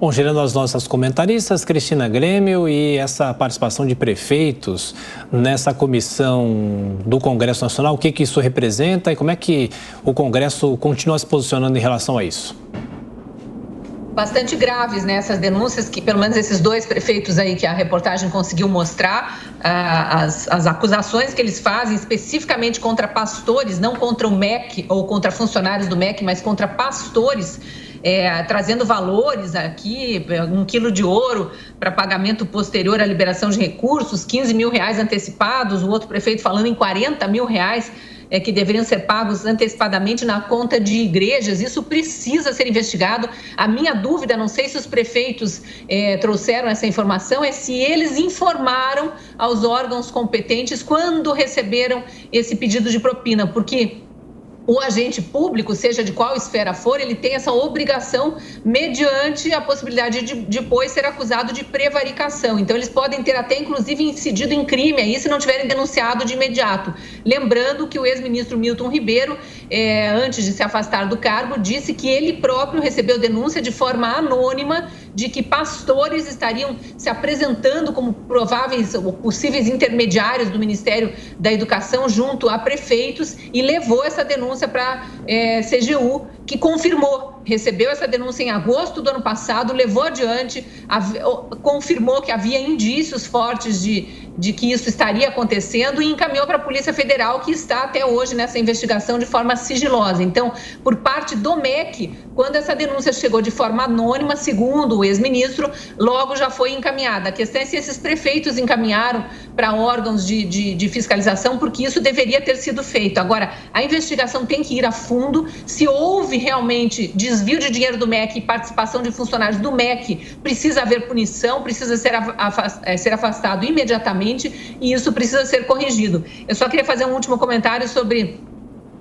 Bom, gerando as nossas comentaristas, Cristina Grêmio, e essa participação de prefeitos nessa comissão do Congresso Nacional, o que isso representa e como é que o Congresso continua se posicionando em relação a isso? Bastante graves, né, essas denúncias que pelo menos esses dois prefeitos aí que a reportagem conseguiu mostrar, as acusações que eles fazem especificamente contra pastores, não contra o MEC ou contra funcionários do MEC, mas contra pastores, trazendo valores aqui, 1 quilo de ouro para pagamento posterior à liberação de recursos, 15 mil reais antecipados, o outro prefeito falando em 40 mil reais, que deveriam ser pagos antecipadamente na conta de igrejas. Isso precisa ser investigado. A minha dúvida, não sei se os prefeitos trouxeram essa informação, é se eles informaram aos órgãos competentes quando receberam esse pedido de propina, porque o agente público, seja de qual esfera for, ele tem essa obrigação mediante a possibilidade de depois ser acusado de prevaricação. Então, eles podem ter até, inclusive, incidido em crime aí se não tiverem denunciado de imediato. Lembrando que o ex-ministro Milton Ribeiro, antes de se afastar do cargo, disse que ele próprio recebeu denúncia de forma anônima de que pastores estariam se apresentando como prováveis ou possíveis intermediários do Ministério da Educação junto a prefeitos e levou essa denúncia para a CGU, que confirmou, recebeu essa denúncia em agosto do ano passado, levou adiante, confirmou que havia indícios fortes de que isso estaria acontecendo e encaminhou para a Polícia Federal, que está até hoje nessa investigação de forma sigilosa. Então, por parte do MEC, quando essa denúncia chegou de forma anônima, segundo o ex-ministro, logo já foi encaminhada. A questão é se esses prefeitos encaminharam para órgãos de fiscalização, porque isso deveria ter sido feito. Agora, a investigação tem que ir a fundo. Se houve realmente desvio de dinheiro do MEC e participação de funcionários do MEC, precisa haver punição, precisa ser afastado imediatamente e isso precisa ser corrigido. Eu só queria fazer um último comentário sobre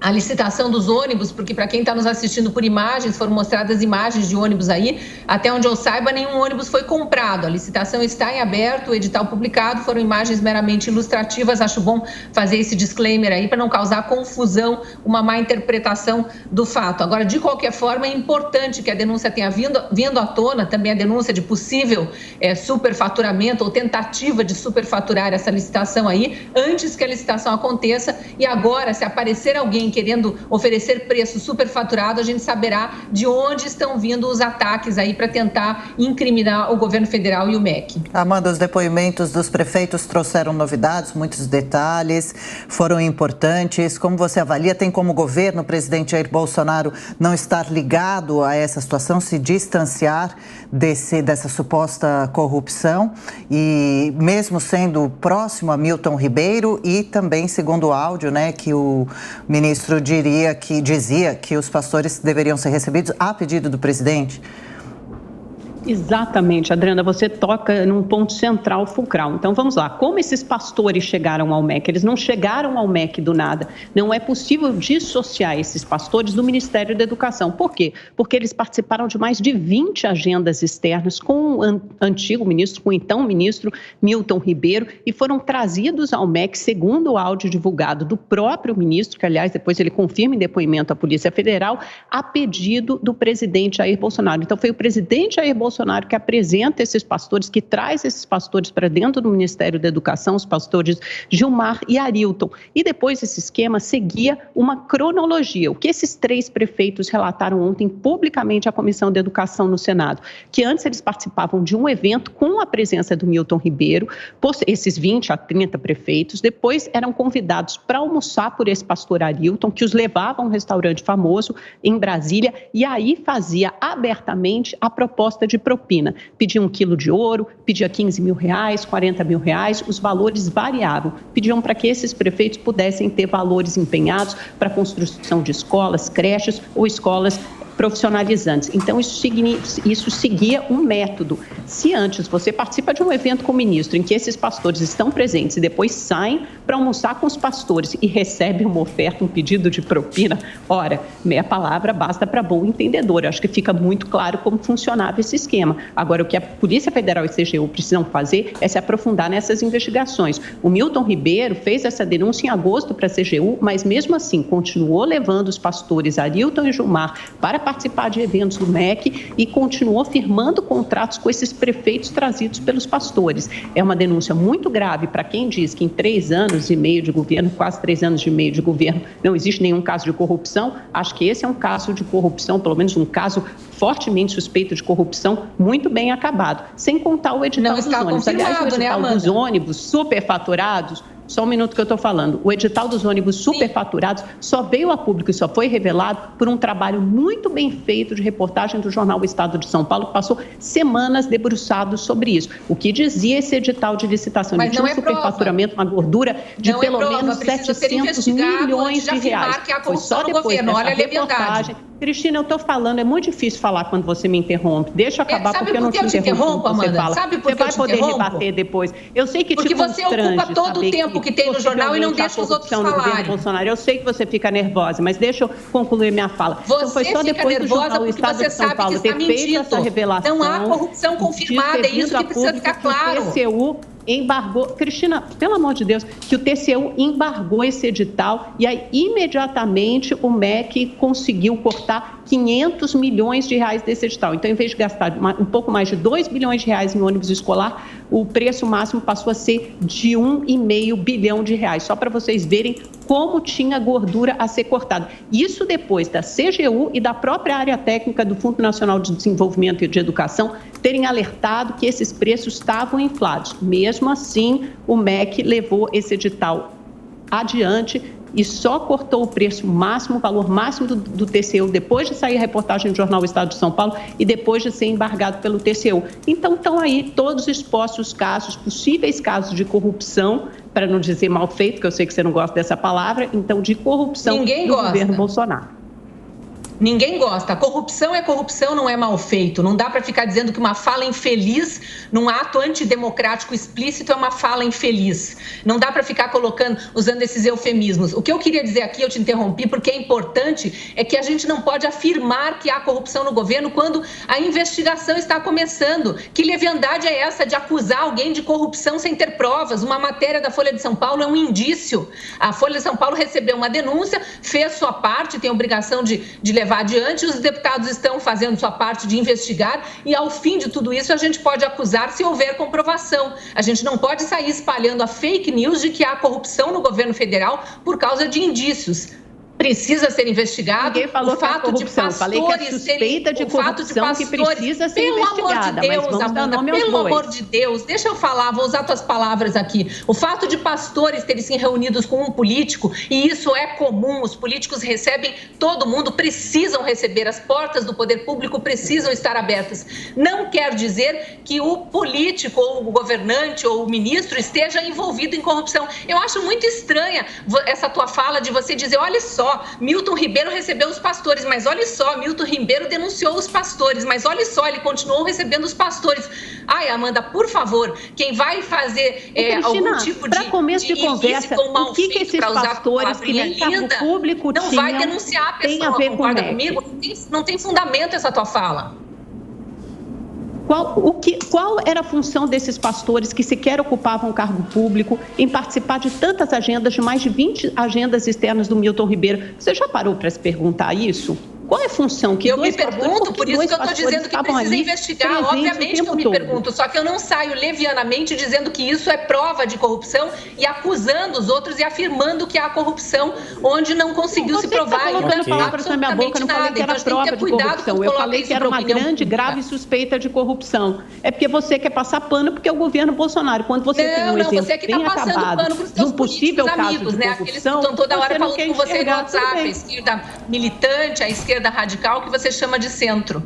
a licitação dos ônibus, porque para quem está nos assistindo por imagens, foram mostradas imagens de ônibus aí, até onde eu saiba, nenhum ônibus foi comprado, a licitação está em aberto, o edital publicado, foram imagens meramente ilustrativas, acho bom fazer esse disclaimer aí para não causar confusão, uma má interpretação do fato. Agora, de qualquer forma, é importante que a denúncia tenha vindo à tona, também a denúncia de possível superfaturamento ou tentativa de superfaturar essa licitação aí, antes que a licitação aconteça, e agora, se aparecer alguém querendo oferecer preço superfaturado, a gente saberá de onde estão vindo os ataques aí para tentar incriminar o governo federal e o MEC. Amanda, os depoimentos dos prefeitos trouxeram novidades, muitos detalhes, foram importantes. Como você avalia, tem como governo, o presidente Jair Bolsonaro, não estar ligado a essa situação, se distanciar dessa suposta corrupção e mesmo sendo próximo a Milton Ribeiro e também, segundo o áudio, né, que o ministro dizia que os pastores deveriam ser recebidos a pedido do presidente? Exatamente, Adriana, você toca num ponto central, fulcral. Então, vamos lá. Como esses pastores chegaram ao MEC? Eles não chegaram ao MEC do nada. Não é possível dissociar esses pastores do Ministério da Educação. Por quê? Porque eles participaram de mais de 20 agendas externas com o antigo ministro, com o então ministro Milton Ribeiro, e foram trazidos ao MEC, segundo o áudio divulgado do próprio ministro, que, aliás, depois ele confirma em depoimento à Polícia Federal, a pedido do presidente Jair Bolsonaro. Então, foi o presidente Jair Bolsonaro que apresenta esses pastores, que traz esses pastores para dentro do Ministério da Educação, os pastores Gilmar e Arilton. E depois esse esquema seguia uma cronologia. O que esses 3 prefeitos relataram ontem publicamente à Comissão de Educação no Senado, que antes eles participavam de um evento com a presença do Milton Ribeiro, esses 20 a 30 prefeitos, depois eram convidados para almoçar por esse pastor Arilton, que os levava a um restaurante famoso em Brasília, e aí fazia abertamente a proposta de propina. Pedia 1 quilo de ouro, pedia 15 mil reais, 40 mil reais, os valores variavam. Pediam para que esses prefeitos pudessem ter valores empenhados para a construção de escolas, creches ou escolas profissionalizantes. Então, isso seguia um método. Se antes você participa de um evento com o ministro em que esses pastores estão presentes e depois saem para almoçar com os pastores e recebem uma oferta, um pedido de propina, ora, meia palavra basta para bom entendedor. Eu acho que fica muito claro como funcionava esse esquema. Agora, o que a Polícia Federal e a CGU precisam fazer é se aprofundar nessas investigações. O Milton Ribeiro fez essa denúncia em agosto para a CGU, mas mesmo assim continuou levando os pastores Arilton e Gilmar para participar de eventos do MEC e continuou firmando contratos com esses prefeitos trazidos pelos pastores. É uma denúncia muito grave para quem diz que em 3 anos e meio de governo, quase 3 anos e meio de governo, não existe nenhum caso de corrupção. Acho que esse é um caso de corrupção, pelo menos um caso fortemente suspeito de corrupção, muito bem acabado. Sem contar o edital dos ônibus. Aliás, o edital dos ônibus superfaturados, só um minuto que eu estou falando, o edital dos ônibus superfaturados só veio a público e só foi revelado por um trabalho muito bem feito de reportagem do jornal O Estado de São Paulo, que passou semanas debruçado sobre isso. O que dizia esse edital de licitação? Ele tinha um superfaturamento, uma gordura de pelo menos 700 milhões de reais. Foi só depois dessa reportagem. Cristina, eu estou falando, é muito difícil falar quando você me interrompe. Deixa eu acabar, porque eu não te interrompo, Amanda? Você fala. Sabe por que você vai poder rebater depois. Eu sei que porque você ocupa todo o tempo que tem no jornal e não deixa os outros falarem. Bolsonaro. Eu sei que você fica nervosa, mas deixa eu concluir minha fala. Você então, foi só depois do jornal O Estado de São Paulo ter feito essa revelação. Não há corrupção confirmada, é isso que precisa ficar claro. O TCU embargou, Cristina, pelo amor de Deus, que o TCU embargou esse edital e aí imediatamente o MEC conseguiu cortar 500 milhões de reais desse edital. Então, em vez de gastar um pouco mais de 2 bilhões de reais em ônibus escolar, o preço máximo passou a ser de 1,5 bilhão de reais. Só para vocês verem como tinha gordura a ser cortada. Isso depois da CGU e da própria área técnica do Fundo Nacional de Desenvolvimento e de Educação terem alertado que esses preços estavam inflados. Mesmo assim, o MEC levou esse edital adiante e só cortou o preço máximo, o valor máximo do TCU, depois de sair a reportagem do jornal O Estado de São Paulo e depois de ser embargado pelo TCU. Então, estão aí todos expostos os casos, possíveis casos de corrupção, para não dizer mal feito, que eu sei que você não gosta dessa palavra, então de corrupção do governo Bolsonaro. Ninguém gosta. Corrupção é corrupção, não é mal feito. Não dá para ficar dizendo que uma fala infeliz, num ato antidemocrático explícito, é uma fala infeliz. Não dá para ficar usando esses eufemismos. O que eu queria dizer aqui, eu te interrompi, porque é importante, é que a gente não pode afirmar que há corrupção no governo quando a investigação está começando. Que leviandade é essa de acusar alguém de corrupção sem ter provas? Uma matéria da Folha de São Paulo é um indício. A Folha de São Paulo recebeu uma denúncia, fez sua parte, tem a obrigação de levar adiante, os deputados estão fazendo sua parte de investigar e ao fim de tudo isso a gente pode acusar se houver comprovação. A gente não pode sair espalhando a fake news de que há corrupção no governo federal por causa de indícios. Precisa ser investigado. Ninguém falou que é corrupção. Falei que é suspeita de corrupção que precisa ser investigada. Pelo amor de Deus, Amanda, pelo amor de Deus, deixa eu falar, vou usar tuas palavras aqui. O fato de pastores terem se reunidos com um político, e isso é comum, os políticos recebem todo mundo, precisam receber, as portas do poder público precisam estar abertas. Não quer dizer que o político, ou o governante, ou o ministro esteja envolvido em corrupção. Eu acho muito estranha essa tua fala de você dizer, olha só, Milton Ribeiro recebeu os pastores, mas olha só, Milton Ribeiro denunciou os pastores, mas olha só, ele continuou recebendo os pastores. Ai, Amanda, por favor, quem vai fazer algum tipo de começo de conversa, o que esses pastores que nem cargo público não vai denunciar a pessoa, concorda comigo? Não tem fundamento essa tua fala. Qual era a função desses pastores que sequer ocupavam cargo público em participar de tantas agendas, de mais de 20 agendas externas do Milton Ribeiro? Você já parou para se perguntar isso? Qual é a função que eu me pergunto, por isso que eu estou dizendo que precisa investigar, obviamente que eu me pergunto, só que eu não saio levianamente dizendo que isso é prova de corrupção e acusando os outros e afirmando que há corrupção onde não conseguiu se provar. Você está colocando palavras na minha boca, eu não falei que era prova de corrupção, eu falei que era uma grande, grave suspeita de corrupção. É porque você quer passar pano porque é o governo Bolsonaro. Quando você tem um exemplo bem acabado de um possível caso de corrupção, aqueles que estão toda hora falando com você no WhatsApp, a esquerda militante, a esquerda radical, que você chama de centro.